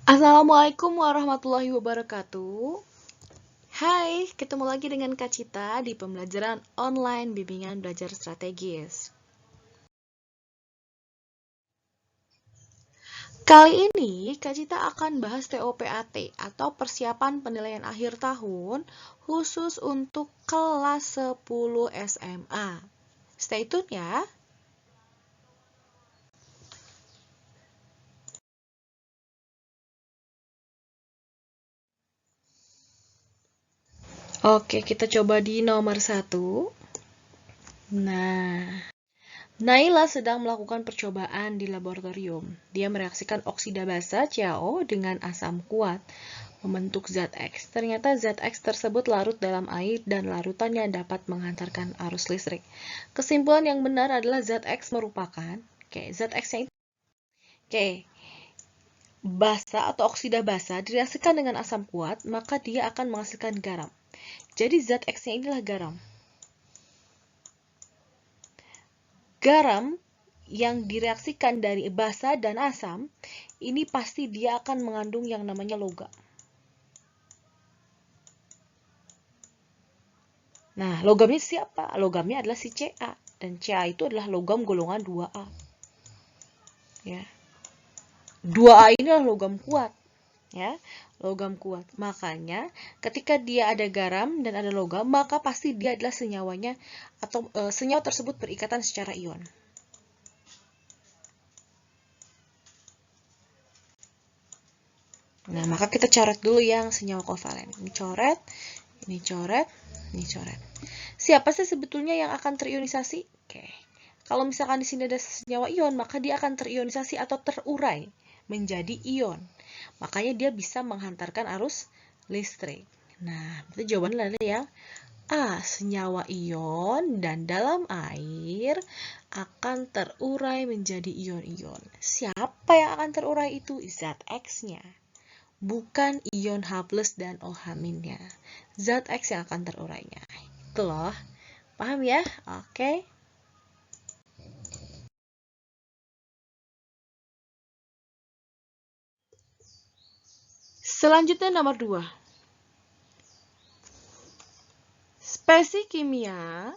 Assalamualaikum warahmatullahi wabarakatuh. Hai, ketemu lagi dengan Kak Cita di pembelajaran online bimbingan belajar strategis. Kali ini Kak Cita akan bahas TOPAT atau persiapan penilaian akhir tahun khusus untuk kelas 10 SMA. Stay tune ya. Oke, kita coba di nomor 1. Nah, Naila sedang melakukan percobaan di laboratorium. Dia mereaksikan oksida basa CaO dengan asam kuat, membentuk zat X. Ternyata zat X tersebut larut dalam air dan larutannya dapat menghantarkan arus listrik. Kesimpulan yang benar adalah zat X merupakan zat X-nya itu basa atau oksida basa direaksikan dengan asam kuat, maka dia akan menghasilkan garam. Jadi zat X-nya inilah garam. Garam yang direaksikan dari basa dan asam, ini pasti dia akan mengandung yang namanya logam. Nah, logamnya siapa? Logamnya adalah si Ca, dan Ca itu adalah logam golongan 2A. Ya. 2A ini adalah logam kuat, ya. Logam kuat. Makanya, ketika dia ada garam dan ada logam, maka pasti dia adalah senyawanya atau senyawa tersebut berikatan secara ion. Nah, maka kita coret dulu yang senyawa kovalen. Ini coret, ini coret, ini coret. Siapa sih sebetulnya yang akan terionisasi? Kalau misalkan di sini ada senyawa ion, maka dia akan terionisasi atau terurai menjadi ion. Makanya dia bisa menghantarkan arus listrik. Nah, itu jawabannya adalah yang A, senyawa ion dan dalam air akan terurai menjadi ion-ion. Siapa yang akan terurai itu? Zat X-nya. Bukan ion H+ dan OH-nya. Zat X yang akan terurainya. Itu loh. Paham ya? Oke. Selanjutnya nomor 2. Spesi kimia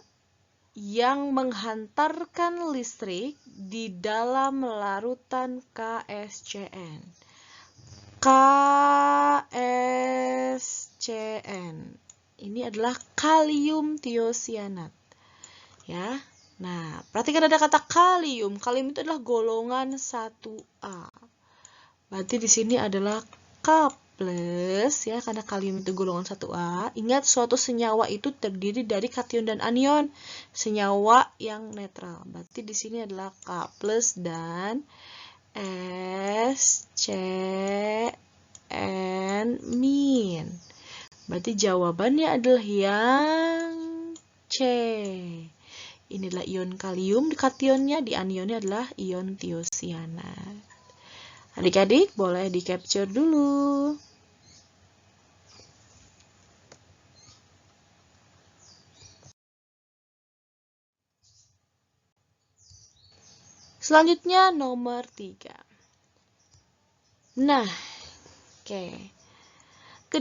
yang menghantarkan listrik di dalam larutan KSCN. KSCN. Ini adalah kalium tiosianat. Ya. Nah, perhatikan ada kata kalium. Kalium itu adalah golongan 1A. Berarti di sini adalah K+, ya, karena kalium itu golongan 1A. Ingat, suatu senyawa itu terdiri dari kation dan anion, senyawa yang netral. Berarti di sini adalah K+ dan SCN-. Berarti jawabannya adalah yang C. Inilah ion kalium, di kationnya, di anionnya adalah ion tiosianat. Adik-adik boleh di-capture dulu. Selanjutnya nomor 3. Nah, ke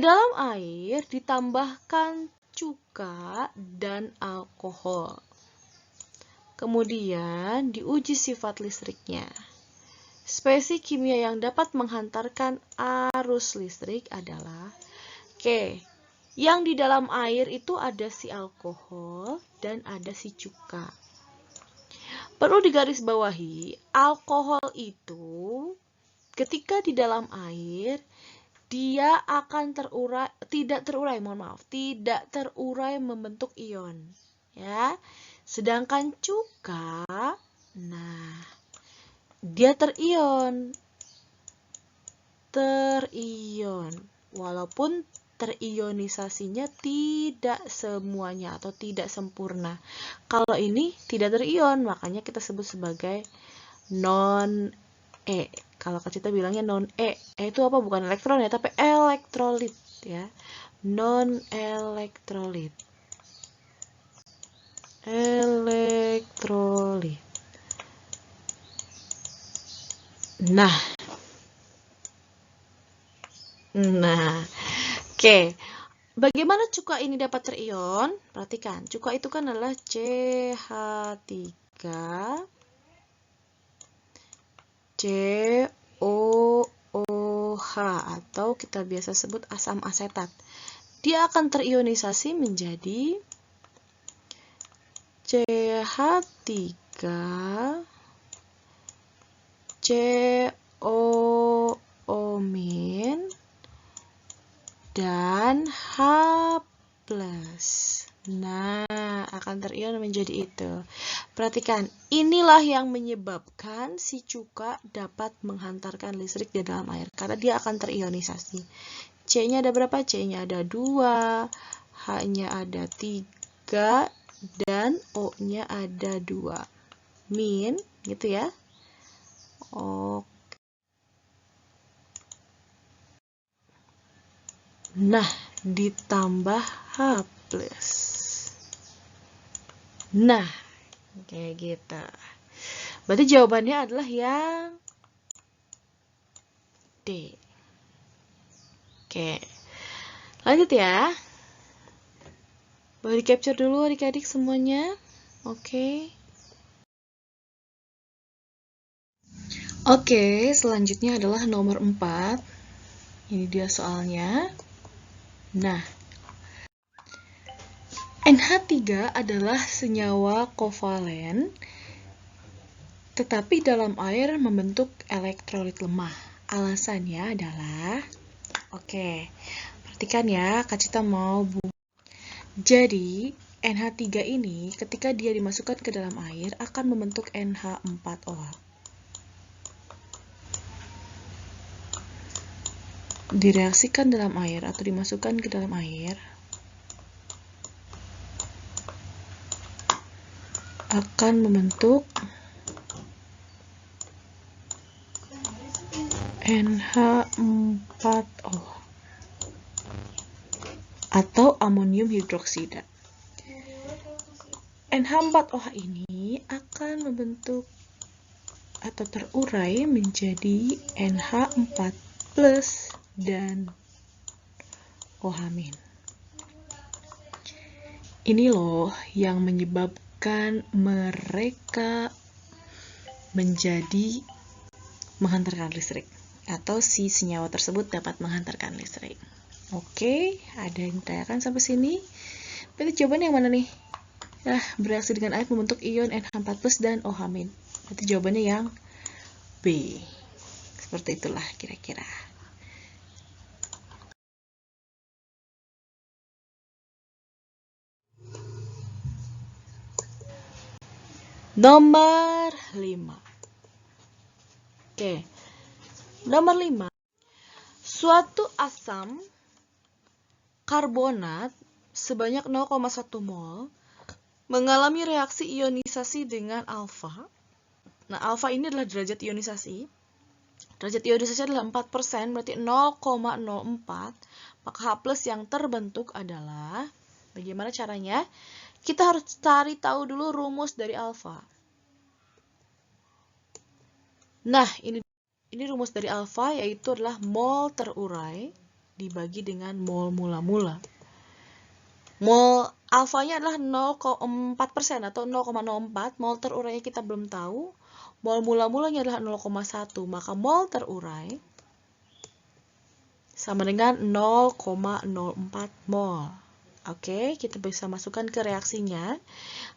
dalam air ditambahkan cuka dan alkohol. Kemudian diuji sifat listriknya. Spesi kimia yang dapat menghantarkan arus listrik adalah yang di dalam air itu ada si alkohol dan ada si cuka. Perlu digarisbawahi, alkohol itu ketika di dalam air dia akan tidak terurai membentuk ion, ya. Sedangkan cuka, nah, dia terion, walaupun terionisasinya tidak semuanya atau tidak sempurna. Kalau ini tidak terion, makanya kita sebut sebagai non-E. Kalau kita bilangnya non-E, itu apa? Bukan elektron ya, tapi elektrolit ya. Non-elektrolit. Elektrolit. Nah, Nah, oke. Bagaimana cuka ini dapat terion? Perhatikan, cuka itu kan adalah CH3 COOH atau kita biasa sebut asam asetat. Dia akan terionisasi menjadi CH3 COO- dan H+. Nah, akan terion menjadi itu. Perhatikan, inilah yang menyebabkan si cuka dapat menghantarkan listrik di dalam air. Karena dia akan terionisasi. C-nya ada berapa? C-nya ada 2, H-nya ada 3, dan O-nya ada 2. Min, gitu ya. Oke. Nah, ditambah H+. Nah, kayak gitu. Berarti jawabannya adalah yang D. Oke. Lanjut ya. Boleh di-capture dulu adik-adik semuanya. Oke. Oke, selanjutnya adalah nomor 4. Ini dia soalnya. Nah, NH3 adalah senyawa kovalen, tetapi dalam air membentuk elektrolit lemah. Alasannya adalah, oke, perhatikan ya, Kak Cita mau jadi, NH3 ini ketika dia dimasukkan ke dalam air akan membentuk NH4OH. Direaksikan dalam air atau dimasukkan ke dalam air akan membentuk NH4OH atau amonium hidroksida. NH4OH ini akan membentuk atau terurai menjadi NH4 plus dan OH-. Ini loh yang menyebabkan mereka menjadi menghantarkan listrik, atau si senyawa tersebut dapat menghantarkan listrik. Oke, ada yang ditanyakan sampai sini? Berarti jawabannya yang mana nih? Nah, bereaksi dengan air membentuk ion NH4+ dan OH-. Berarti jawabannya yang B. Seperti itulah kira-kira. Nomor 5. Oke. Nomor 5. Suatu asam karbonat sebanyak 0,1 mol mengalami reaksi ionisasi dengan alfa. Nah, alfa ini adalah derajat ionisasi. Derajat ionisasi adalah 4%, berarti 0,04. Maka H+ yang terbentuk adalah, bagaimana caranya? Kita harus cari tahu dulu rumus dari alfa. Nah, ini rumus dari alfa, yaitu adalah mol terurai dibagi dengan mol mula-mula. Mol alfanya adalah 0,4% atau 0,04. Mol terurainya kita belum tahu. Mol mula-mulanya adalah 0,1. Maka mol terurai sama dengan 0,04 mol. Oke, kita bisa masukkan ke reaksinya.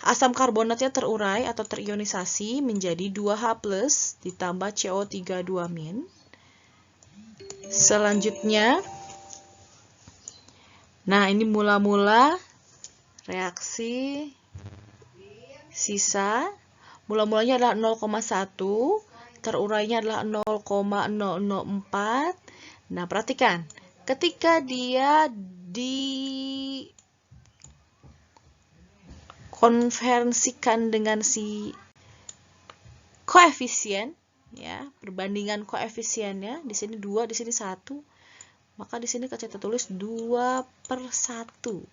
Asam karbonatnya terurai atau terionisasi menjadi 2H+ ditambah CO3 2-. Selanjutnya, nah ini mula-mula reaksi sisa. Mula-mulanya adalah 0,1, terurainya adalah 0,004. Nah, perhatikan, ketika dia dikonversikan dengan si koefisien, ya, perbandingan koefisiennya, di sini 2, di sini 1, maka di sini kita tulis 2/1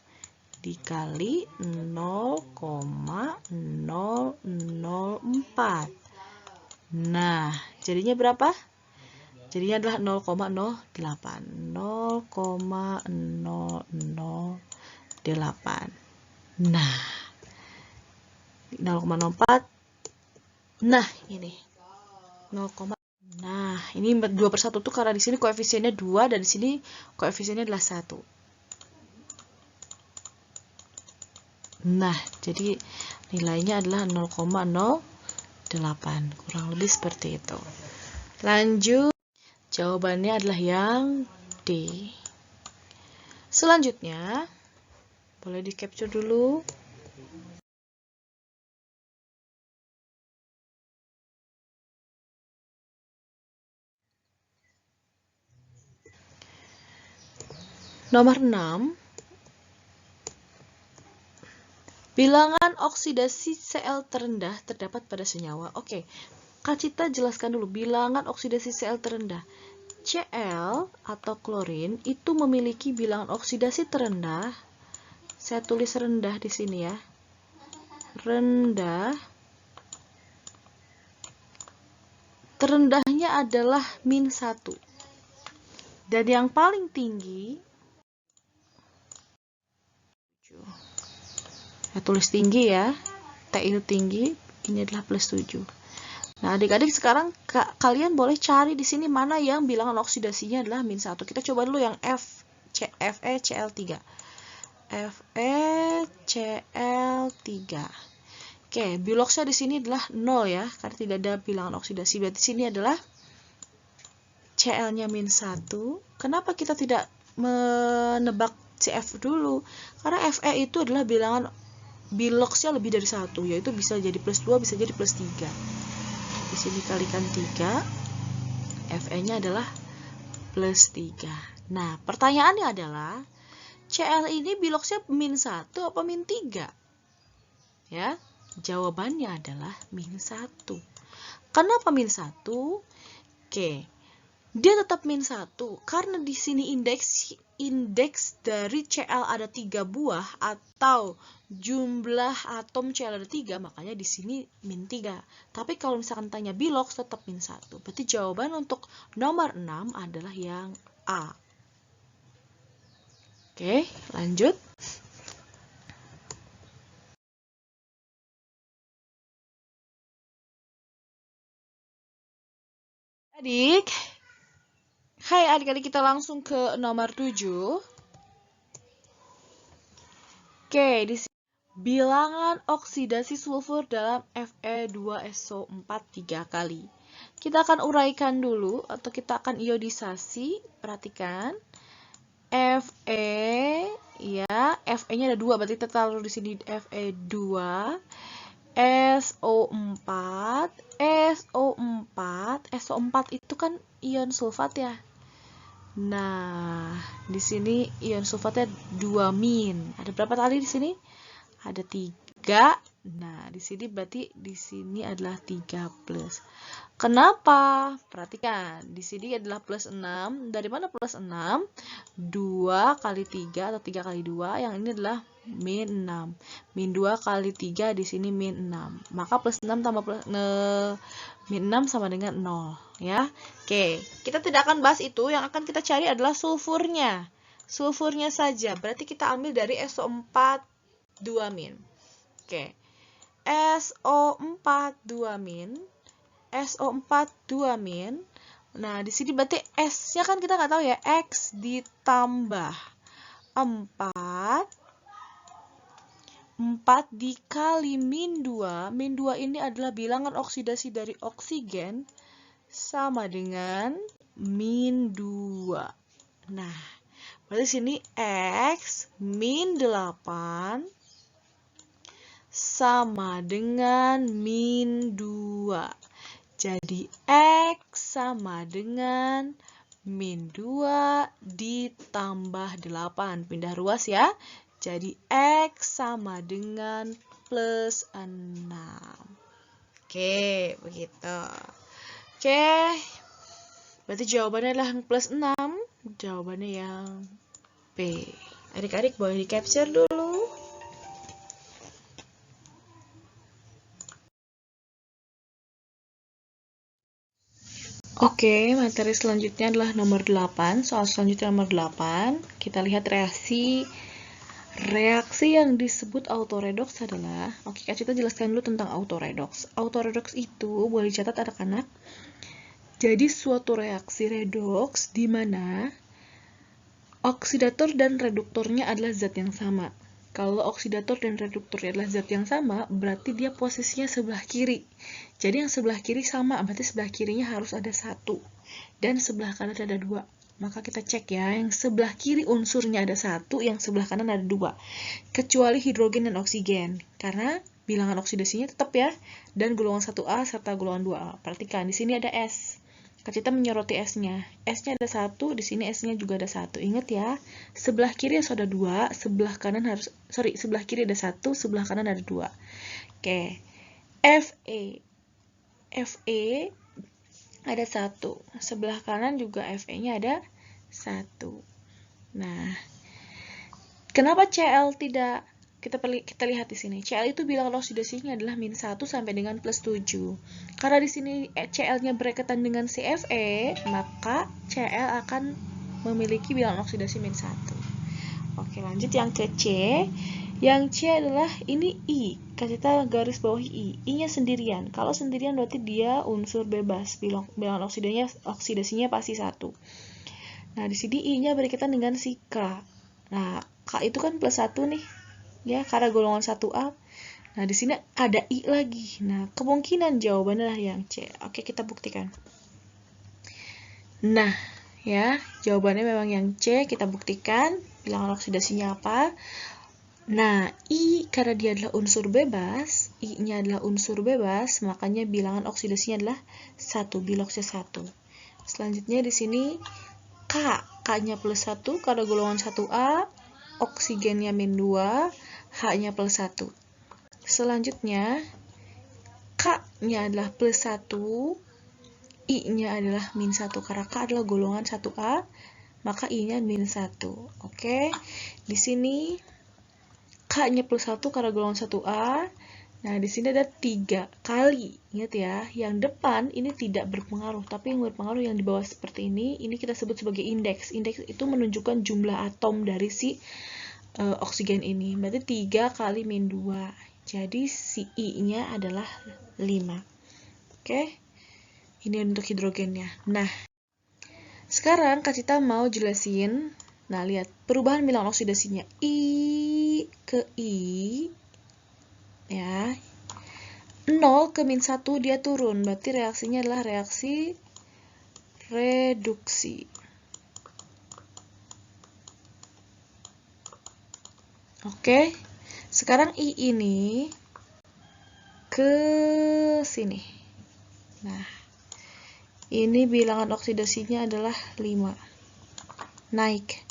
dikali 0,004. Nah, jadinya berapa? Jadinya adalah 0,08. 0,008. Nah, 0,04. Nah, ini 0, nah, ini 2/1 tuh karena di sini koefisiennya 2 dan di sini koefisiennya adalah 1. Nah, jadi nilainya adalah 0,08. Kurang lebih seperti itu. Lanjut, jawabannya adalah yang D. Selanjutnya, boleh di capture dulu. Nomor 6. Bilangan oksidasi Cl terendah terdapat pada senyawa. Oke, Kak Cita jelaskan dulu bilangan oksidasi Cl terendah. Cl atau klorin itu memiliki bilangan oksidasi terendah. Saya tulis rendah di sini ya. Rendah. Terendahnya adalah -1. Dan yang paling tinggi, saya tulis tinggi ya. T itu tinggi, ini adalah +7. Nah, adik-adik sekarang kalian boleh cari di sini mana yang bilangan oksidasinya adalah -1. Kita coba dulu yang FeCl3. FeCl3. Oke, biloxnya di sini adalah 0 ya, karena tidak ada bilangan oksidasi. Berarti sini adalah Cl-nya -1. Kenapa kita tidak menebak Cf dulu? Karena Fe itu adalah bilangan biloxnya lebih dari 1, yaitu bisa jadi +2, bisa jadi +3. Di sini kalikan 3, Fe-nya adalah +3. Nah, pertanyaannya adalah, Cl ini biloxnya -1 apa -3? Ya, jawabannya adalah -1. Kenapa -1? Oke, dia tetap -1 karena di sini indeks dari Cl ada 3 buah atau jumlah atom Cl ada 3, makanya di sini -3. Tapi kalau misalkan tanya bilox tetap -1. Berarti jawaban untuk nomor 6 adalah yang A. Oke, lanjut. Hai adik-adik, kita langsung ke nomor 7. Oke, di sini bilangan oksidasi sulfur dalam Fe2SO4 3 kali. Kita akan uraikan dulu atau kita akan iodisasi. Perhatikan. Fe ya, Fe-nya ada 2, berarti kita taruh di sini Fe2 SO4 SO4 itu kan ion sulfat ya. Nah, di sini ion sulfatnya 2-. Ada berapa kali di sini? Ada 3. Nah, di sini berarti di sini adalah 3+. Kenapa? Perhatikan, di sini adalah +6. Dari mana +6? 2 kali 3 atau 3 kali 2, yang ini adalah -6. -2 kali 3 di sini -6. Maka +6 tambah -6 sama dengan 0 ya. Oke, kita tidak akan bahas itu, yang akan kita cari adalah sulfurnya. Sulfurnya saja. Berarti kita ambil dari SO4 2-. Oke. SO4 2-. SO4 2-. Nah, di sini berarti S-nya kan kita nggak tahu ya. X ditambah 4 dikali -2. -2 ini adalah bilangan oksidasi dari oksigen sama dengan -2. Nah, berarti sini X -8 sama dengan -2. Jadi X sama dengan -2 ditambah 8. Pindah ruas ya. Jadi X sama dengan +6. Oke, begitu. Oke. Berarti jawabannya adalah yang +6. Jawabannya yang B. Adik-adik boleh di-capture dulu. Oke, materi selanjutnya adalah nomor 8. Soal selanjutnya nomor 8. Kita lihat reaksi yang disebut autoredox adalah, oke, Kak Cita jelaskan dulu tentang autoredox. Autoredox itu boleh dicatat anak-anak. Jadi suatu reaksi redox di mana oksidator dan reduktornya adalah zat yang sama. Kalau oksidator dan reduktornya adalah zat yang sama, berarti dia posisinya sebelah kiri. Jadi yang sebelah kiri sama, berarti sebelah kirinya harus ada 1. Dan sebelah kanan ada 2. Maka kita cek ya, yang sebelah kiri unsurnya ada 1, yang sebelah kanan ada 2. Kecuali hidrogen dan oksigen. Karena bilangan oksidasinya tetap ya. Dan golongan 1A serta golongan 2A. Perhatikan, di sini ada S. Kita menyoroti S-nya. S-nya ada 1, di sini S-nya juga ada 1. Ingat ya, sebelah kiri harus ada 2, sebelah kanan sebelah kiri ada 1, sebelah kanan ada 2. Oke. Fe. Fe ada 1. Sebelah kanan juga Fe-nya ada 1. Nah, kenapa Cl tidak? Kita lihat di sini. Cl itu bilangan oksidasinya adalah -1 sampai dengan +7. Karena di sini Cl-nya berkaitan dengan CFe, maka Cl akan memiliki bilangan oksidasi -1. Oke, lanjut yang ke C. Yang C adalah ini I. Kita garis bawahi I. I-nya sendirian. Kalau sendirian berarti dia unsur bebas. Bilangan oksidasinya pasti 1. Nah, di sini I-nya berkaitan dengan si K. Nah, K itu kan +1 nih. Ya, karena golongan 1A. Nah, di sini ada I lagi. Nah, kemungkinan jawabannya adalah yang C. Oke, kita buktikan. Nah, ya, jawabannya memang yang C. Kita buktikan bilangan oksidasinya apa. Nah, I karena dia adalah unsur bebas, I-nya adalah unsur bebas, makanya bilangan oksidasinya adalah 1, biloxnya 1. Selanjutnya di sini K. K-nya +1 karena golongan 1A, oksigennya -2, H-nya +1. Selanjutnya, K-nya adalah +1, I-nya adalah -1. Karena K adalah golongan 1A, maka I-nya -1. Oke, di sini K-nya +1 karena golongan 1A. Nah, di sini ada 3 kali. Ingat ya, yang depan ini tidak berpengaruh, tapi yang berpengaruh yang di bawah seperti ini kita sebut sebagai indeks. Indeks itu menunjukkan jumlah atom dari si oksigen ini. Berarti 3 kali -2. Jadi si I-nya adalah 5. Oke. Ini untuk hidrogennya. Nah, sekarang Kak Cita mau jelasin. Nah, lihat perubahan bilangan oksidasinya. I ke I. Ya. 0 ke -1 dia turun. Berarti reaksinya adalah reaksi reduksi. Oke. Sekarang I ini ke sini. Nah, ini bilangan oksidasinya adalah 5. Naik.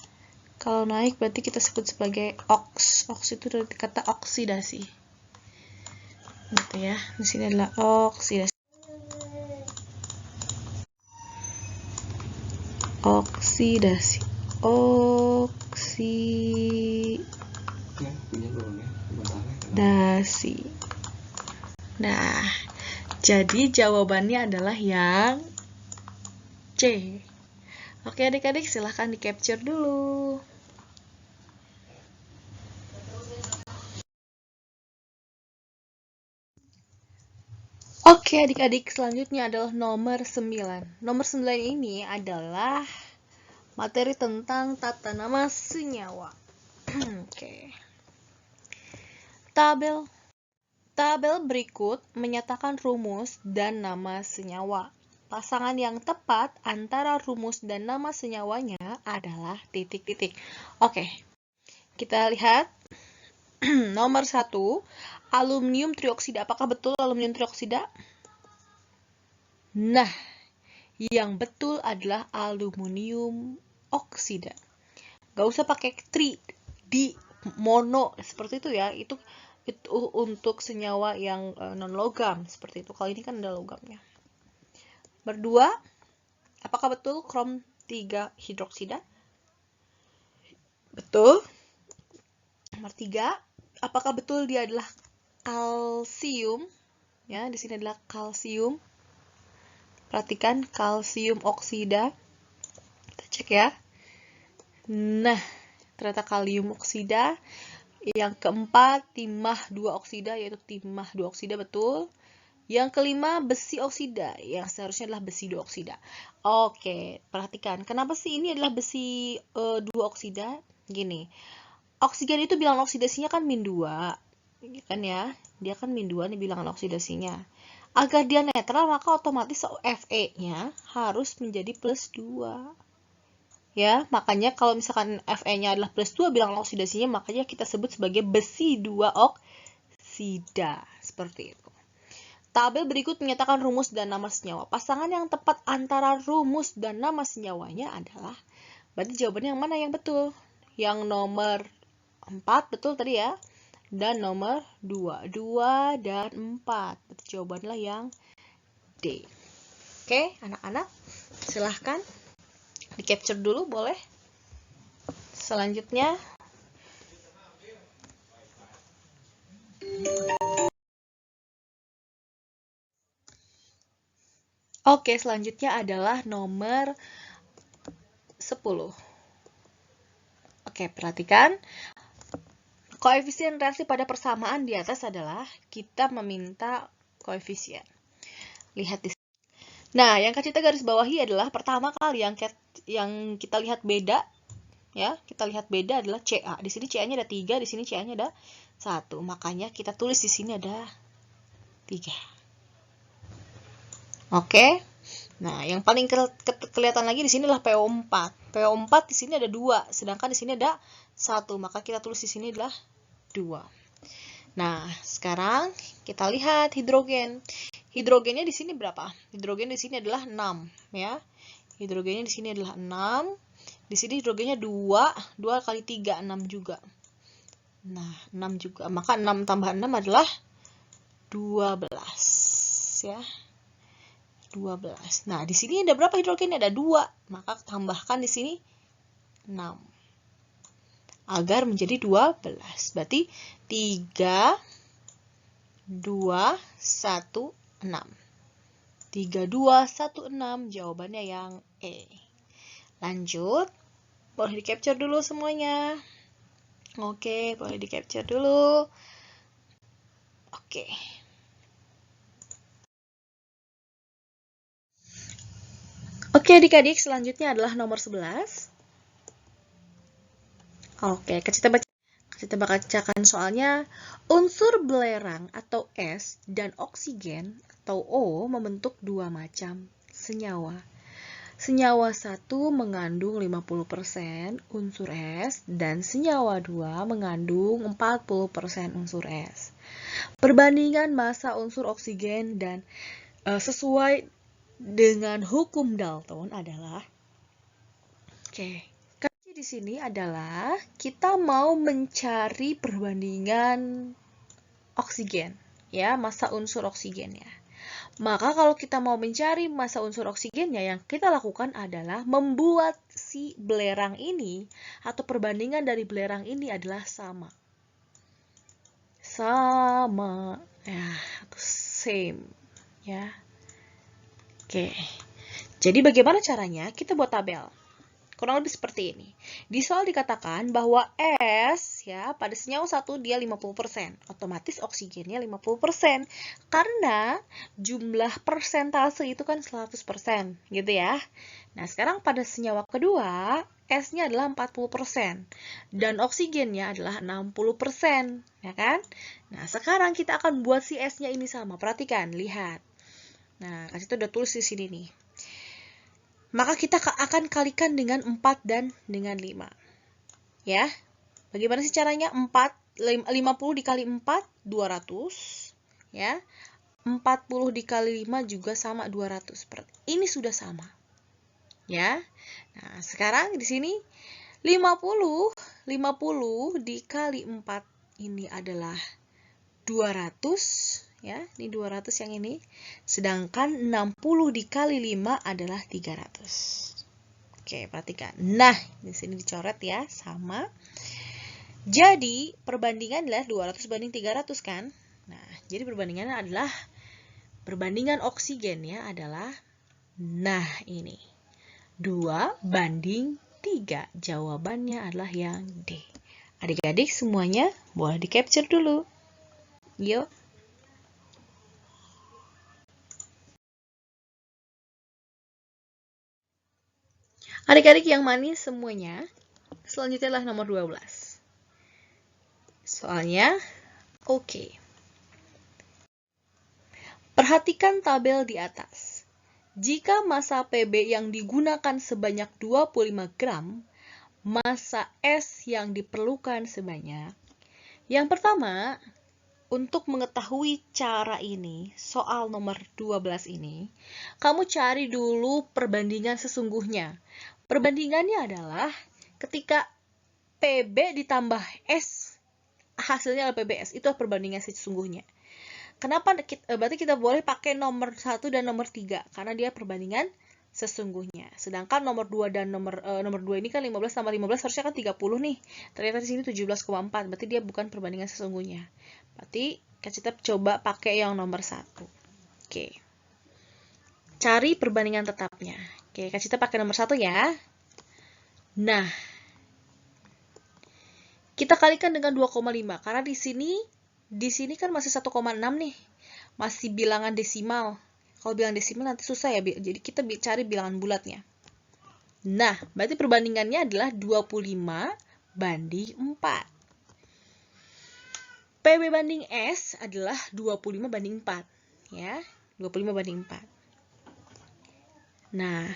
Kalau naik berarti kita sebut sebagai oks. Oks itu dari kata oksidasi. Gitu ya. Di sini adalah oksidasi. Oksidasi. Oksidasi. Nah, jadi jawabannya adalah yang C. Oke adik-adik, silahkan di-capture dulu. Oke adik-adik, selanjutnya adalah nomor 9. Nomor 9 ini adalah materi tentang tata nama senyawa. Oke. Tabel berikut menyatakan rumus dan nama senyawa. Pasangan yang tepat antara rumus dan nama senyawanya adalah titik-titik. Oke, kita lihat. Nomor 1, aluminium trioksida. Apakah betul aluminium trioksida? Nah, yang betul adalah aluminium oksida. Gak usah pakai tri, di, mono, seperti itu ya. Itu untuk senyawa yang non-logam, seperti itu. Kalau ini kan ada logamnya. Berdua, apakah betul krom 3 hidroksida? Betul. Nomor 3, apakah betul dia adalah kalsium? Ya, di sini adalah kalsium. Perhatikan kalsium oksida. Kita cek ya. Nah, ternyata kalium oksida. Yang keempat, timah 2 oksida, yaitu timah 2 oksida, betul. Yang kelima, besi oksida, yang seharusnya adalah besi 2 oksida. Oke, perhatikan. Kenapa sih ini adalah besi 2 oksida? Gini, oksigen itu bilangan oksidasinya kan min 2. Kan ya, dia kan min 2 nih bilangan oksidasinya. Agar dia netral, maka otomatis Fe-nya harus menjadi plus 2. Ya, makanya kalau misalkan Fe-nya adalah plus 2 bilangan oksidasinya, makanya kita sebut sebagai besi 2 oksida. Seperti itu. Tabel berikut menyatakan rumus dan nama senyawa. Pasangan yang tepat antara rumus dan nama senyawanya adalah, berarti jawabannya yang mana yang betul? Yang nomor 4, betul tadi ya? Dan nomor 2. 2 dan 4. Berarti jawabannya yang D. Oke, anak-anak, silahkan di-capture dulu, boleh? Selanjutnya, oke, selanjutnya adalah nomor 10. Oke, perhatikan. Koefisien reaksi pada persamaan di atas adalah kita meminta koefisien. Lihat di sini. Nah, yang kita garis bawahi adalah pertama kali yang kita lihat beda, ya, kita lihat beda adalah CA. Di sini CA-nya ada 3, di sini CA-nya ada 1. Makanya kita tulis di sini ada 3. Oke. Nah, yang paling kelihatan lagi di sini adalah PO4. PO4 di sini ada 2, sedangkan di sini ada 1. Maka kita tulis di sini adalah 2. Nah, sekarang kita lihat hidrogen. Hidrogennya di sini berapa? Hidrogen di sini adalah 6, ya. Hidrogennya di sini adalah 6. Di sini hidrogennya 2, 2 kali 3, 6 juga. Nah, 6 juga. Maka 6 tambah 6 adalah 12, ya. 12. Nah, di sini ada berapa hidrogennya? Ada 2. Maka tambahkan di sini 6. Agar menjadi 12. Berarti 3, 2, 1, 6. 3, 2, 1, 6. Jawabannya yang E. Lanjut. Boleh di-capture dulu semuanya. Oke, boleh di-capture dulu. Oke. Oke, adik-adik, selanjutnya adalah nomor 11. Oke, kita bacakan soalnya. Unsur belerang atau S dan oksigen atau O membentuk 2 macam senyawa. Senyawa 1 mengandung 50% unsur S dan senyawa 2 mengandung 40% unsur S. Perbandingan massa unsur oksigen dan sesuai dengan hukum Dalton adalah, di sini adalah kita mau mencari perbandingan oksigen, ya, massa unsur oksigennya. Maka kalau kita mau mencari massa unsur oksigennya, yang kita lakukan adalah membuat si belerang ini atau perbandingan dari belerang ini adalah sama. Sama, ya, atau same, ya. Oke. Jadi bagaimana caranya? Kita buat tabel. Kurang lebih seperti ini. Di soal dikatakan bahwa S, ya, pada senyawa 1 dia 50%. Otomatis oksigennya 50%. Karena jumlah persentase itu kan 100%, gitu ya. Nah, sekarang pada senyawa kedua, S-nya adalah 40%. Dan oksigennya adalah 60%, ya kan? Nah, sekarang kita akan buat si S-nya ini sama. Perhatikan, lihat. Nah, kasih itu udah tulis di sini nih. Maka kita akan kalikan dengan 4 dan dengan 5. Ya. Bagaimana sih caranya? 50 dikali 4, 200. Ya. 40 dikali 5 juga sama 200. Ini sudah sama. Ya. Nah, sekarang di sini 50 dikali 4 ini adalah 200. Ya, ini 200 yang ini. Sedangkan 60 dikali 5 adalah 300. Oke, perhatikan. Nah, di sini dicoret ya, sama. Jadi, perbandingan adalah 200 banding 300 kan? Nah, jadi perbandingannya adalah perbandingan oksigennya adalah Nah, ini 2:3. Jawabannya adalah yang D. Adik-adik semuanya boleh di-capture dulu. Yuk. Adik-adik yang manis semuanya, selanjutnya adalah nomor 12. Soalnya, oke. Perhatikan tabel di atas. Jika massa PB yang digunakan sebanyak 25 gram, massa S yang diperlukan sebanyak. Yang pertama, untuk mengetahui cara ini, soal nomor 12 ini, kamu cari dulu perbandingan sesungguhnya. Perbandingannya adalah ketika PB ditambah S, hasilnya adalah PBS. Itu perbandingan sesungguhnya. Kenapa? Berarti kita boleh pakai nomor 1 dan nomor 3, karena dia perbandingan sesungguhnya. Sedangkan nomor 2 dan nomor 2 ini kan 15 tambah 15 harusnya kan 30 nih. Ternyata di sini 17,4, berarti dia bukan perbandingan sesungguhnya. Berarti kita coba pakai yang nomor 1. Oke. Cari perbandingan tetapnya. Oke, kita pakai nomor 1 ya. Nah, kita kalikan dengan 2,5 karena di sini kan masih 1,6 nih. Masih bilangan desimal. Kalau bilangan desimal nanti susah ya, jadi kita cari bilangan bulatnya. Nah, berarti perbandingannya adalah 25:4. PB banding S adalah 25:4. Ya, 25:4. Nah,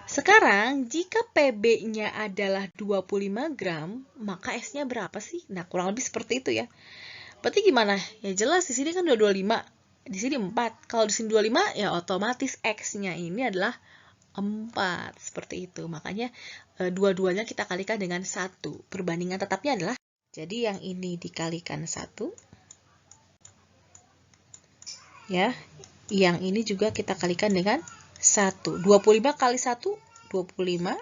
sekarang jika PB-nya adalah 25 gram, maka S-nya berapa sih? Nah, kurang lebih seperti itu ya. Berarti gimana? Ya jelas di sini kan udah 25, di sini 4. Kalau di sini 25 ya otomatis X-nya ini adalah 4. Seperti itu. Makanya dua-duanya kita kalikan dengan 1. Perbandingan tetapnya adalah, jadi yang ini dikalikan 1. Ya. Yang ini juga kita kalikan dengan 1. 25 kali 1, 25.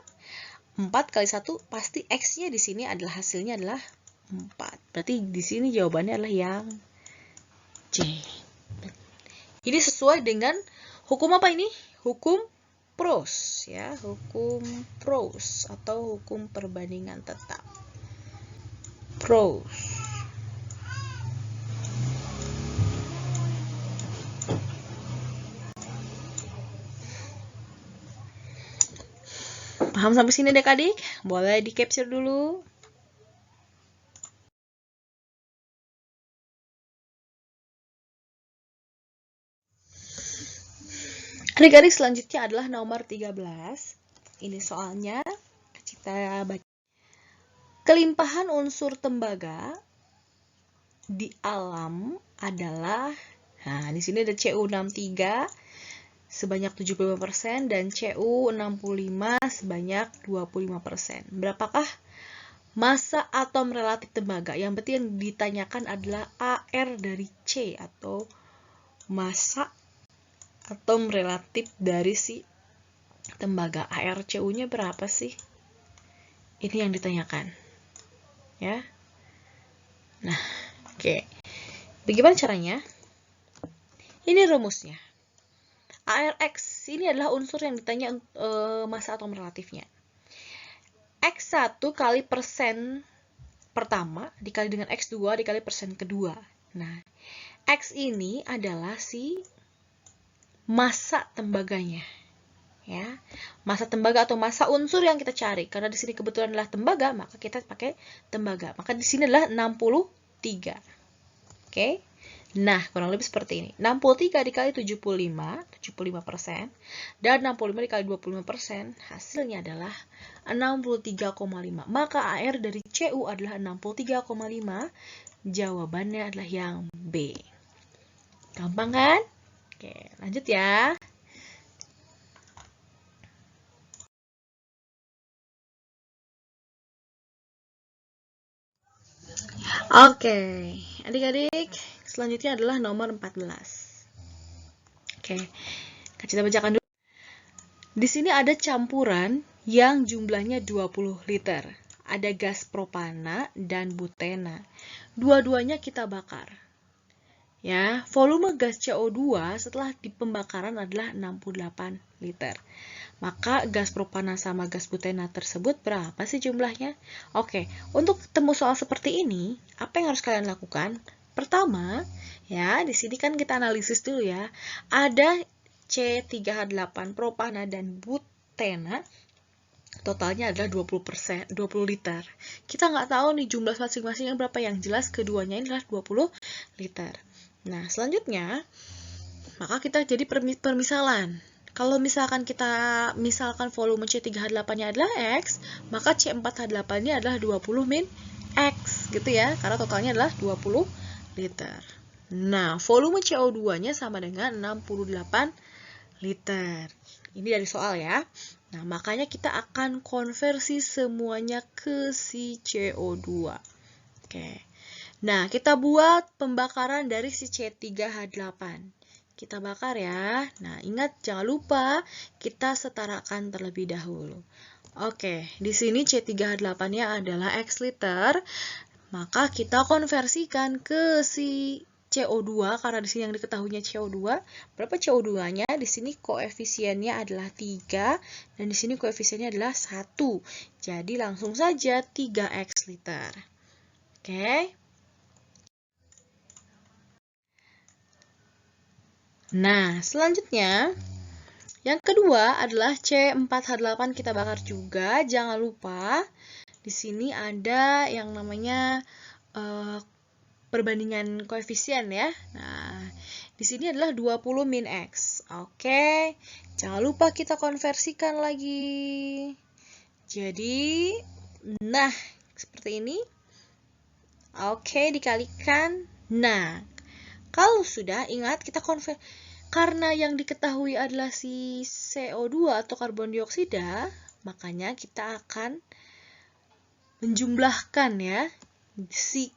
4 kali 1, pasti X-nya di sini adalah hasilnya adalah 4. Berarti di sini jawabannya adalah yang C. Ini sesuai dengan hukum apa ini? Hukum Pros ya, hukum Pros atau hukum perbandingan tetap. Pros. Paham sampai sini adik-adik? Boleh di-capture dulu. Adik-adik selanjutnya adalah nomor 13. Ini soalnya kita baca. Kelimpahan unsur tembaga di alam adalah, nah di sini ada Cu63 sebanyak 75% dan Cu65 sebanyak 25%. Berapakah massa atom relatif tembaga? Yang berarti yang ditanyakan adalah AR dari C atau massa atom relatif dari si tembaga. ARCU-nya berapa sih? Ini yang ditanyakan. Ya. Nah, oke. Bagaimana caranya? Ini rumusnya. ARX ini adalah unsur yang ditanya massa atom relatifnya. X1 kali persen pertama dikali dengan X2 dikali persen kedua. Nah, X ini adalah si massa tembaganya. Ya, massa tembaga atau massa unsur yang kita cari. Karena di sini kebetulan adalah tembaga, maka kita pakai tembaga. Maka di sini adalah 63. Oke. Nah, kurang lebih seperti ini. 63 dikali 75%. Dan 65 dikali 25%, hasilnya adalah 63,5. Maka AR dari CU adalah 63,5. Jawabannya adalah yang B. Gampang kan? Oke, lanjut ya. Oke, adik-adik, selanjutnya adalah nomor 14. Oke, kita bacakan dulu. Di sini ada campuran yang jumlahnya 20 liter. Ada gas propana dan butena. Dua-duanya kita bakar. Ya, volume gas CO2 setelah di pembakaran adalah 68 liter. Maka gas propana sama gas butena tersebut berapa sih jumlahnya? Oke, untuk ketemu soal seperti ini, apa yang harus kalian lakukan? Pertama, ya, di sini kan kita analisis dulu ya. Ada C3H8 propana dan butena, totalnya adalah 20%, 20 liter. Kita nggak tahu nih jumlah masing-masingnya berapa, yang jelas keduanya ini adalah 20 liter. Nah, selanjutnya, maka kita jadi permisalan. Kalau misalkan kita misalkan volume C3H8-nya adalah X, maka C4H8-nya adalah 20 min X, gitu ya, karena totalnya adalah 20 liter. Nah, volume CO2-nya sama dengan 68 liter. Ini dari soal ya. Nah, makanya kita akan konversi semuanya ke si CO2. Oke. Nah, kita buat pembakaran dari si C3H8. Kita bakar ya. Nah, ingat jangan lupa kita setarakan terlebih dahulu. Oke, di sini C3H8-nya adalah X liter. Maka kita konversikan ke si CO2, karena di sini yang diketahuinya CO2. Berapa CO2-nya? Di sini koefisiennya adalah 3, dan di sini koefisiennya adalah 1. Jadi langsung saja 3X liter. Oke. Nah, selanjutnya, yang kedua adalah C4H8 kita bakar juga. Jangan lupa, di sini ada yang namanya perbandingan koefisien ya. Nah, di sini adalah 20 min X. Oke, jangan lupa kita konversikan lagi. Jadi, nah, seperti ini. Oke, dikalikan. Nah, kalau sudah, ingat kita karena yang diketahui adalah si CO2 atau karbon dioksida, makanya kita akan menjumlahkan ya si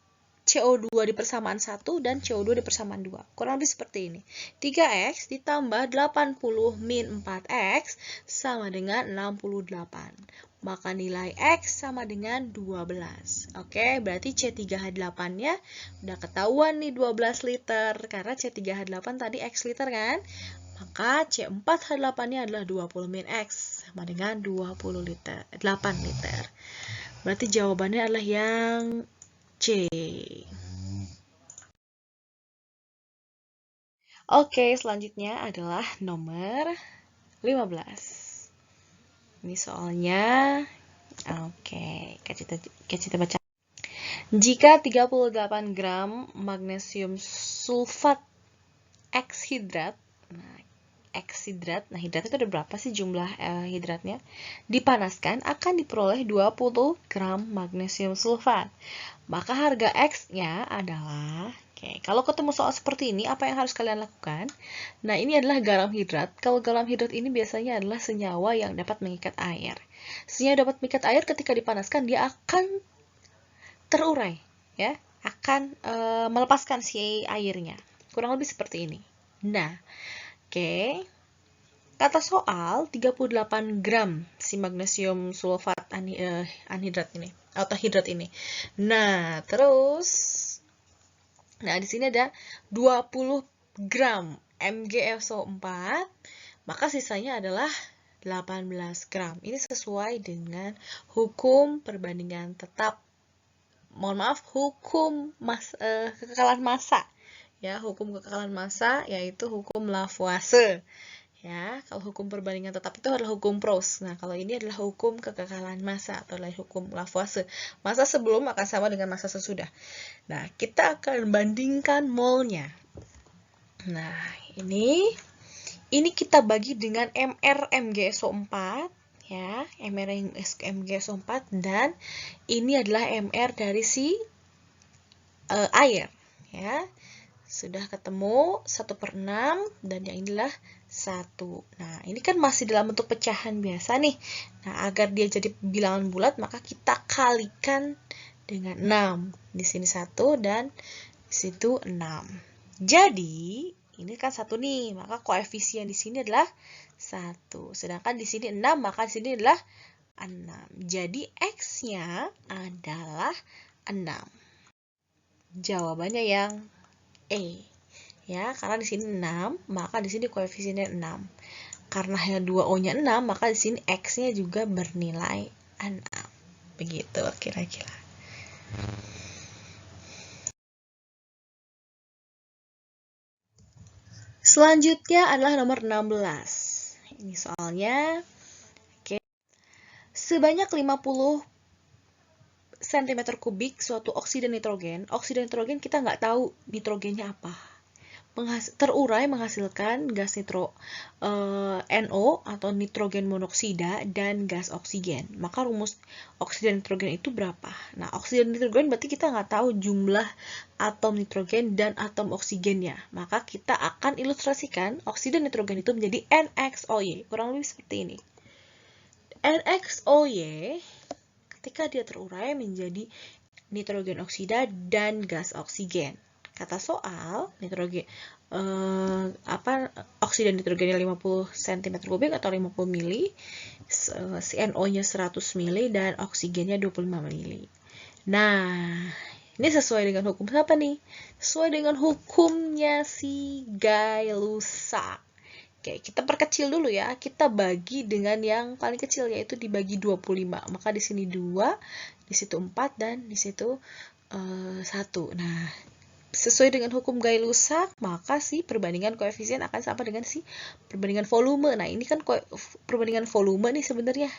CO2 di persamaan 1 dan CO2 di persamaan 2. Kurang lebih seperti ini. 3X ditambah 80 min 4X sama dengan 68. Maka nilai X sama dengan 12. Oke, berarti C3H8-nya udah ketahuan nih 12 liter. Karena C3H8 tadi X liter kan? Maka C4H8-nya adalah 20 min X sama dengan 20 liter, 8 liter. Berarti jawabannya adalah yang C. Oke, selanjutnya adalah nomor 15. Ini soalnya, oke, kita baca. Jika 38 gram magnesium sulfat X hidrat, nah hidrat itu ada berapa sih jumlah hidratnya? Dipanaskan akan diperoleh 20 gram magnesium sulfat. Maka harga X-nya adalah, kalau ketemu soal seperti ini, apa yang harus kalian lakukan? Nah, ini adalah garam hidrat. Kalau garam hidrat ini biasanya adalah senyawa yang dapat mengikat air. Senyawa dapat mengikat air ketika dipanaskan, dia akan terurai, ya, akan melepaskan si airnya. Kurang lebih seperti ini. Nah, kata soal 38 gram si magnesium sulfat anhidrat ini atau hidrat ini. Nah, terus di sini ada 20 gram MgSO4, maka sisanya adalah 18 gram. Ini sesuai dengan hukum perbandingan tetap. Hukum kekekalan massa. Ya, hukum kekekalan massa yaitu hukum Lavoisier. Ya, kalau hukum perbandingan tetap itu adalah hukum Proust. Nah, kalau ini adalah hukum kekekalan massa atau hukum Lavoisier. Massa sebelum akan sama dengan massa sesudah. Nah, kita akan bandingkan molnya. Nah, ini kita bagi dengan MR MgSO4 ya, MR MgSO4, dan ini adalah MR dari si air ya. Sudah ketemu 1/6 dan yang inilah 1. Nah, ini kan masih dalam bentuk pecahan biasa nih. Nah, agar dia jadi bilangan bulat, maka kita kalikan dengan 6. Di sini 1 dan di situ 6. Jadi, ini kan 1 nih, maka koefisien di sini adalah 1. Sedangkan di sini 6, maka di sini adalah 6. Jadi, X-nya adalah 6. Jawabannya yang E. Ya, karena di sini 6, maka di sini koefisiennya 6. Karena yang 2O-nya 6, maka di sini X-nya juga bernilai 6. Begitu kira-kira. Selanjutnya adalah nomor 16. Ini soalnya, oke. Sebanyak 50 cm kubik suatu oksida nitrogen. Oksida nitrogen kita nggak tahu nitrogennya apa. Terurai menghasilkan gas NO atau nitrogen monoksida dan gas oksigen. Maka rumus oksida nitrogen itu berapa? Nah, oksida nitrogen berarti kita nggak tahu jumlah atom nitrogen dan atom oksigennya. Maka kita akan ilustrasikan oksida nitrogen itu menjadi NXOY. Kurang lebih seperti ini. NXOY ketika dia terurai menjadi nitrogen oksida dan gas oksigen. Kata soal, oksida nitrogennya 50 cm3 atau 50 mili, NO-nya 100 mili, dan oksigennya 25 mili. Nah, ini sesuai dengan hukum siapa nih? Sesuai dengan hukumnya si Gay-Lussac. Oke, kita perkecil dulu ya. Kita bagi dengan yang paling kecil, yaitu dibagi 25. Maka di sini 2, di situ 4, dan di situ 1. Nah, sesuai dengan hukum Gay-Lussac, maka si perbandingan koefisien akan sama dengan si perbandingan volume. Nah, ini kan perbandingan volume nih sebenarnya.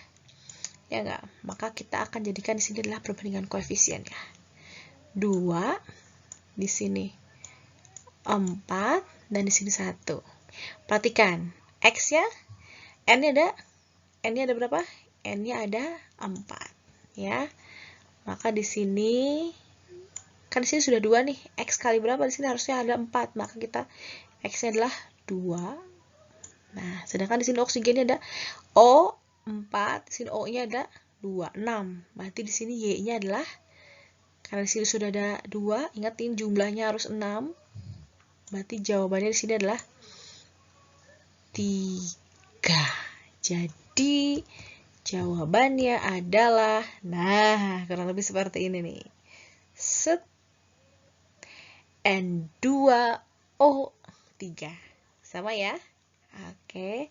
Ya enggak? Maka kita akan jadikan di sini adalah perbandingan koefisien ya. 2, di sini 4, dan di sini 1. Perhatikan, X-nya, N-nya ada berapa? N-nya ada 4. Ya. Maka di sini kan di sini sudah 2 nih. X kali berapa? Di sini harusnya ada 4. Maka kita X-nya adalah 2. Nah, sedangkan di sini oksigennya ada O 4, di sini O-nya ada 2, 6. Berarti di sini Y-nya adalah, karena di sini sudah ada 2, ingatin jumlahnya harus 6. Berarti jawabannya di sini adalah 3. Jadi jawabannya adalah, nah, kurang lebih seperti ini nih. Set N2O3. Sama ya? Oke.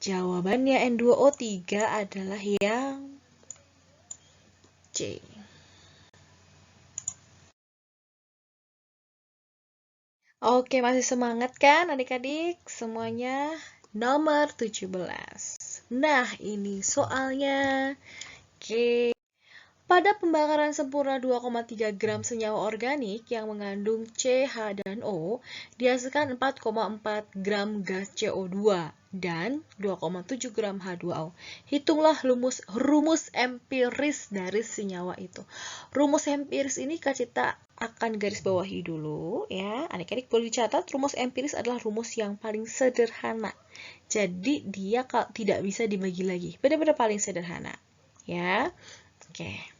Jawabannya N2O3 adalah yang C. Oke, masih semangat kan adik-adik? Semuanya nomor 17. Nah, ini soalnya. Oke. Pada pembakaran sempurna 2,3 gram senyawa organik yang mengandung C, H, dan O, dihasilkan 4,4 gram gas CO2 dan 2,7 gram H2O. Hitunglah rumus empiris dari senyawa itu. Rumus empiris ini Kak Cita akan garis bawahi dulu ya. Adik-adik boleh dicatat, rumus empiris adalah rumus yang paling sederhana. Jadi dia tidak bisa dibagi lagi. Benar-benar paling sederhana. Ya. Oke.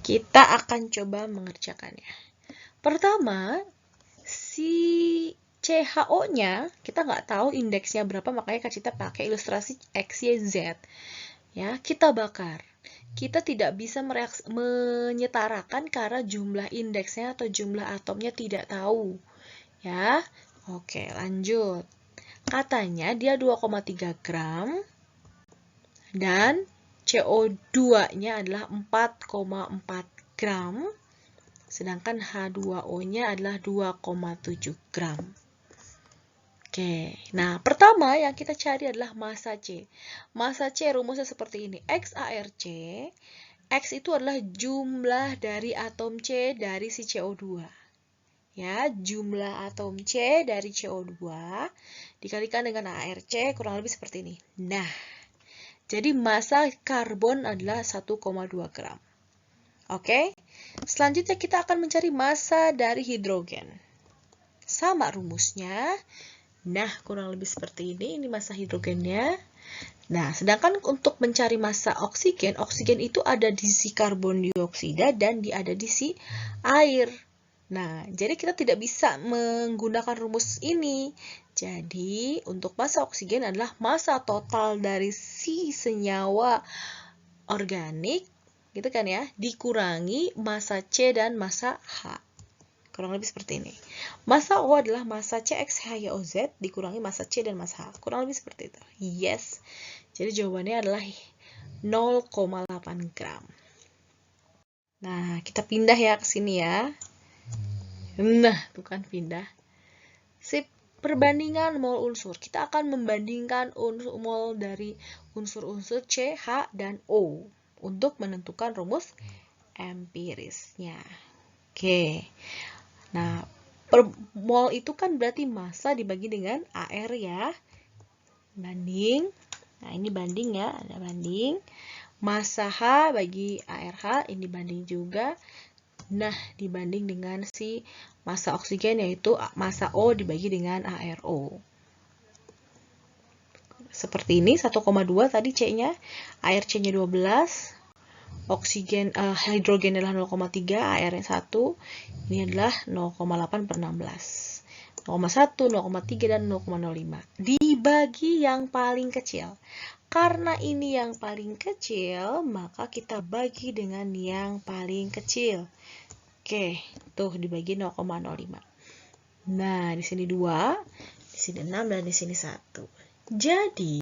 Kita akan coba mengerjakannya. Pertama, si CHO-nya kita nggak tahu indeksnya berapa, makanya Kak Cita pakai ilustrasi X, Y, Z. Ya, kita bakar. Kita tidak bisa menyetarakan karena jumlah indeksnya atau jumlah atomnya tidak tahu. Ya, oke, lanjut. Katanya dia 2,3 gram dan CO2-nya adalah 4,4 gram, sedangkan H2O-nya adalah 2,7 gram. Oke, nah pertama yang kita cari adalah massa C. Massa C rumusnya seperti ini, XARC. X itu adalah jumlah dari atom C dari si CO2. Ya, jumlah atom C dari CO2 dikalikan dengan ARC kurang lebih seperti ini. Nah, jadi massa karbon adalah 1,2 gram. Oke, selanjutnya kita akan mencari massa dari hidrogen. Sama rumusnya. Nah, kurang lebih seperti ini. Ini massa hidrogennya. Nah, sedangkan untuk mencari massa oksigen, oksigen itu ada di si karbon dioksida dan ada di si air. Nah, jadi kita tidak bisa menggunakan rumus ini. Jadi, untuk massa oksigen adalah massa total dari si senyawa organik, gitu kan ya, dikurangi massa C dan massa H. kurang lebih seperti ini. Massa O adalah massa CXHYOZ dikurangi massa C dan massa H. Kurang lebih seperti itu. Yes. Jadi jawabannya adalah 0,8 gram. Nah, kita pindah ya ke sini ya. Nah, bukan pindah. Sip, perbandingan mol unsur. Kita akan membandingkan mol dari unsur-unsur C, H, dan O untuk menentukan rumus empirisnya. Oke. Nah, per mol itu kan berarti massa dibagi dengan AR ya. Banding. Nah, ini banding ya, ada banding. Massa H bagi ARH, ini banding juga. Nah, dibanding dengan si massa oksigen yaitu massa O dibagi dengan ARO. Seperti ini, 1,2 tadi C-nya, air C-nya 12, oksigen hidrogen adalah 0,3, AR-nya 1, ini adalah 0,8 per 16. 0,1, 0,3, dan 0,05. Dibagi yang paling kecil. Karena ini yang paling kecil, maka kita bagi dengan yang paling kecil. Oke, tuh dibagi 0,05. Nah, di sini 2, di sini 6, dan di sini 1. Jadi,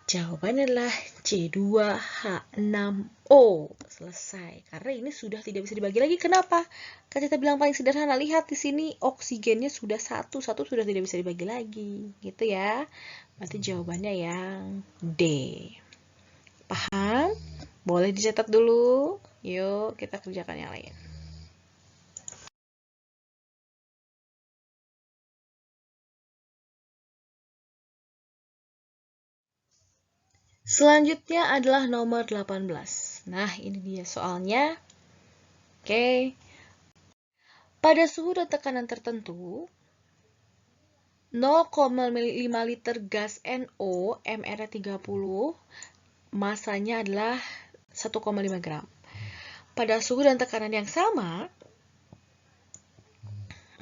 jawabannya adalah C2H6O. Selesai. Karena ini sudah tidak bisa dibagi lagi. Kenapa? Kan kita bilang paling sederhana. Lihat di sini oksigennya sudah 1 sudah tidak bisa dibagi lagi. Gitu ya. Berarti jawabannya yang D. Paham? Boleh dicatat dulu. Yuk, kita kerjakan yang lain. Selanjutnya adalah nomor 18. Nah, ini dia soalnya. Oke. Pada suhu dan tekanan tertentu, 0,5 liter gas NO, MR-nya 30, masanya adalah 1,5 gram. Pada suhu dan tekanan yang sama,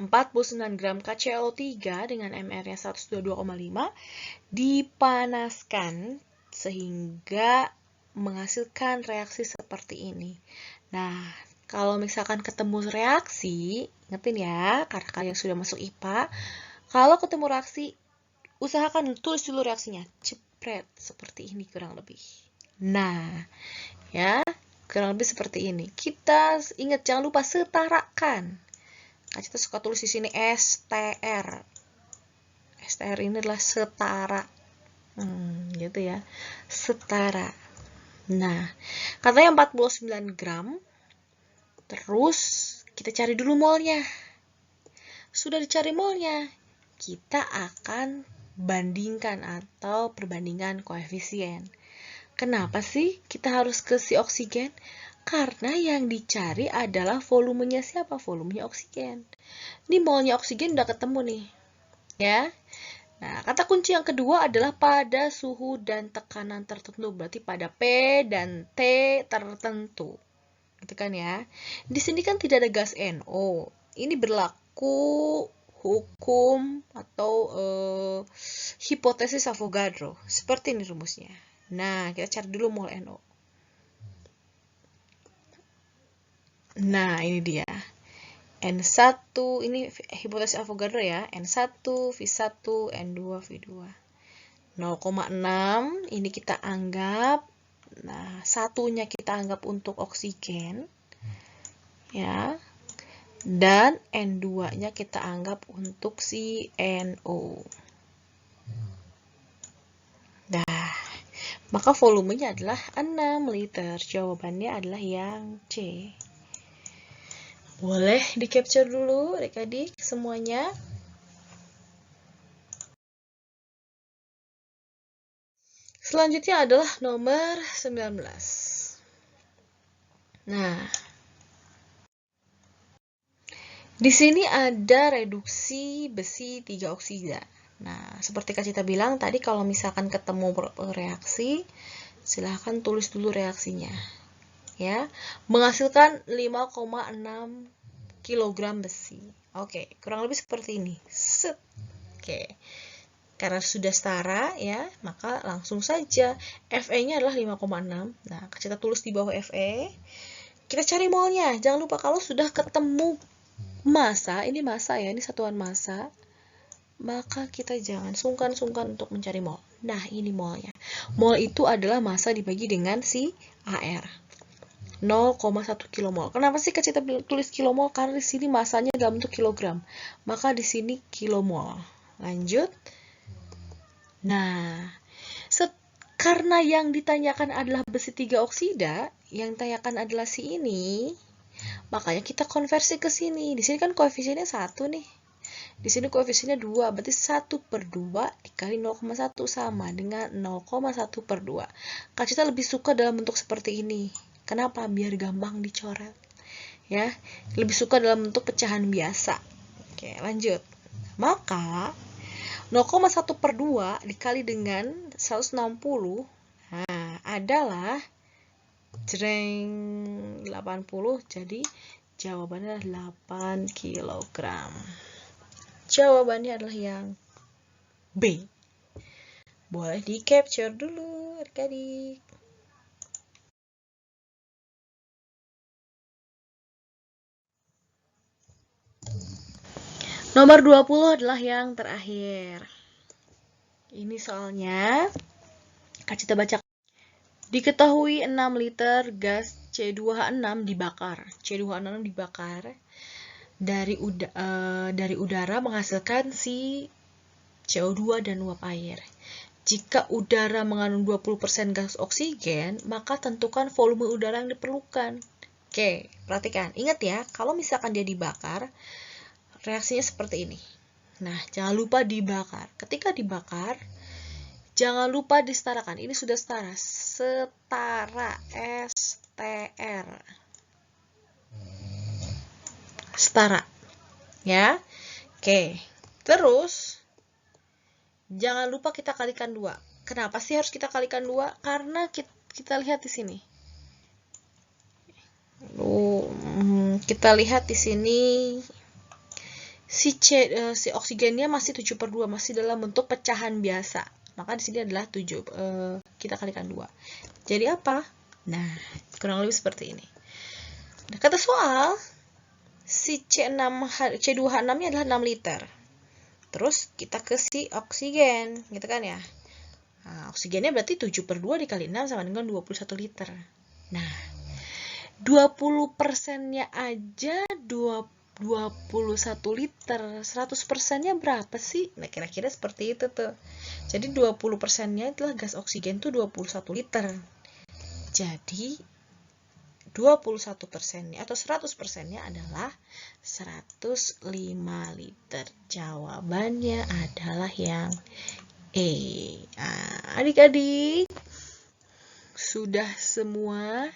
49 gram KClO3 dengan MR-nya 122,5 dipanaskan sehingga menghasilkan reaksi seperti ini. Nah, kalau misalkan ketemu reaksi, ingetin ya, karena kalian sudah masuk IPA, kalau ketemu reaksi, usahakan tulis dulu reaksinya. Cepret, seperti ini kurang lebih. Nah, ya, kurang lebih seperti ini. Kita ingat, jangan lupa setarakan. Kan kita suka tulis di sini STR. STR ini adalah setara. Gitu ya. Setara. Nah, katanya 49 gram. Terus, kita cari dulu molnya. Sudah dicari molnya, kita akan bandingkan atau perbandingan koefisien. Kenapa sih kita harus ke si oksigen? Karena yang dicari adalah volumenya siapa? Volumenya oksigen. Ini molnya oksigen udah ketemu nih. Ya. Nah, kata kunci yang kedua adalah pada suhu dan tekanan tertentu. Berarti pada P dan T tertentu. Gitu kan ya. Di sini kan tidak ada gas NO. Ini berlaku hukum atau hipotesis Avogadro. Seperti ini rumusnya. Nah, kita cari dulu mol NO. Nah, ini dia. N1, ini hipotesis Avogadro ya. N1, V1, N2, V2. 0,6, ini kita anggap. Nah, satunya kita anggap untuk oksigen. Ya. Dan N2-nya kita anggap untuk si NO. Nah, maka volumenya adalah 6 liter. Jawabannya adalah yang C. Boleh di-capture dulu adik-adik semuanya. Selanjutnya adalah nomor 19. Nah, di sini ada reduksi besi 3 oksida. Nah, seperti Kak Cita bilang tadi, kalau misalkan ketemu reaksi, silahkan tulis dulu reaksinya. Ya, menghasilkan 5,6 kg besi. Oke, kurang lebih seperti ini. Set. Oke. Karena sudah setara ya, maka langsung saja Fe-nya adalah 5,6. Nah, kita tulis di bawah Fe. kita cari molnya. Jangan lupa kalau sudah ketemu massa, ini massa ya, ini satuan massa, maka kita jangan sungkan-sungkan untuk mencari mol. Nah, ini molnya. Mol itu adalah massa dibagi dengan si AR. 0,1 kilomol. Kenapa sih kita tulis kilomol? Karena di sini massanya dalam bentuk kilogram. Maka di sini kilomol. Lanjut. Nah, karena yang ditanyakan adalah besi 3 oksida, yang ditanyakan adalah si ini, makanya kita konversi ke sini. Di sini kan koefisiennya 1 nih. Di sini koefisiennya 2, berarti 1/2 dikali 0,1 sama dengan 0,1/2. Kak Cita lebih suka dalam bentuk seperti ini. Kenapa? Biar gampang dicoret. Ya, lebih suka dalam bentuk pecahan biasa. Oke, lanjut. Maka 0,1/2 dikali dengan 160 adalah jreng 80, jadi jawabannya 8 kg. Jawabannya adalah yang B. Boleh di capture dulu adik-adik. Nomor 20 adalah yang terakhir. Ini soalnya Kak Cita baca. Diketahui 6 liter gas C2H6 dibakar. C2H6 dibakar dari udara menghasilkan si CO2 dan uap air. Jika udara mengandung 20% gas oksigen, maka tentukan volume udara yang diperlukan. Oke, perhatikan. Ingat ya, kalau misalkan dia dibakar, reaksinya seperti ini. Nah, jangan lupa dibakar. Ketika dibakar, jangan lupa disetarakan. Ini sudah setara. Setara. STR. Setara. Ya. Oke. Terus, jangan lupa kita kalikan 2. Kenapa sih harus kita kalikan 2? Karena kita lihat di sini. Kita lihat di sini. Si oksigennya masih 7/2, masih dalam bentuk pecahan biasa. Maka di sini adalah 7, kita kalikan 2. Jadi apa? Nah, kurang lebih seperti ini. Nah, kata soal, si C2H6-nya adalah 6 liter. Terus kita ke si oksigen, gitu kan ya. Nah, oksigennya berarti 7/2 dikali 6 sama dengan 21 liter. Nah, 20%-nya aja 21 liter, 100%-nya berapa sih? Nah, kira-kira seperti itu tuh. Jadi 20%-nya adalah gas oksigen tuh 21 liter. Jadi 21%-nya atau 100%-nya adalah 105 liter. Jawabannya adalah yang E. Adik-adik, sudah semua.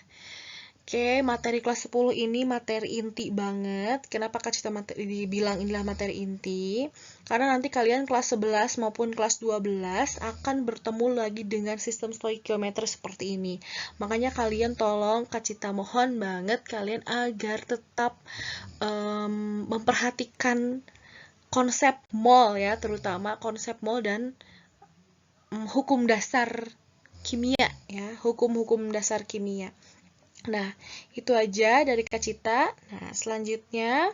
Oke, materi kelas 10 ini materi inti banget. Kenapa Kak Cita dibilang inilah materi inti? Karena nanti kalian kelas 11 maupun kelas 12 akan bertemu lagi dengan sistem stoikiometri seperti ini. Makanya kalian tolong Kak Cita mohon banget kalian agar tetap memperhatikan konsep mol ya, terutama konsep mol dan hukum dasar kimia ya, hukum-hukum dasar kimia. Nah, itu aja dari Kak Cita. Nah, selanjutnya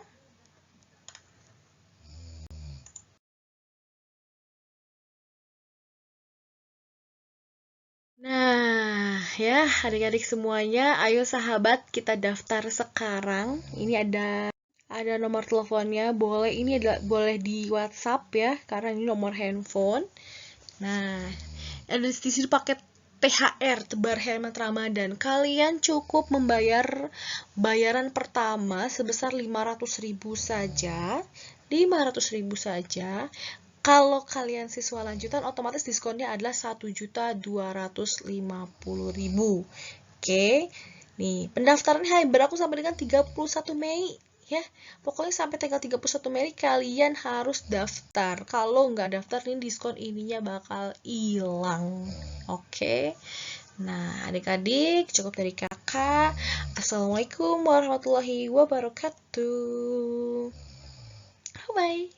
ya adik-adik semuanya, ayo sahabat kita daftar sekarang. Ini ada nomor teleponnya, boleh di WhatsApp ya, karena ini nomor handphone. Nah, ada di sini paket THR, tebar hemat Ramadan. Kalian cukup membayar bayaran pertama sebesar 500.000 saja. 500.000 saja. Kalau kalian siswa lanjutan, otomatis diskonnya adalah 1.250.000. Oke. Nih, pendaftaran berlaku sampai dengan 31 Mei. Ya, pokoknya sampai tanggal 31 Mei kalian harus daftar. Kalau nggak daftar, nih diskon ininya bakal hilang. Oke. Nah, adik-adik, cukup dari kakak. Assalamualaikum warahmatullahi wabarakatuh. Bye.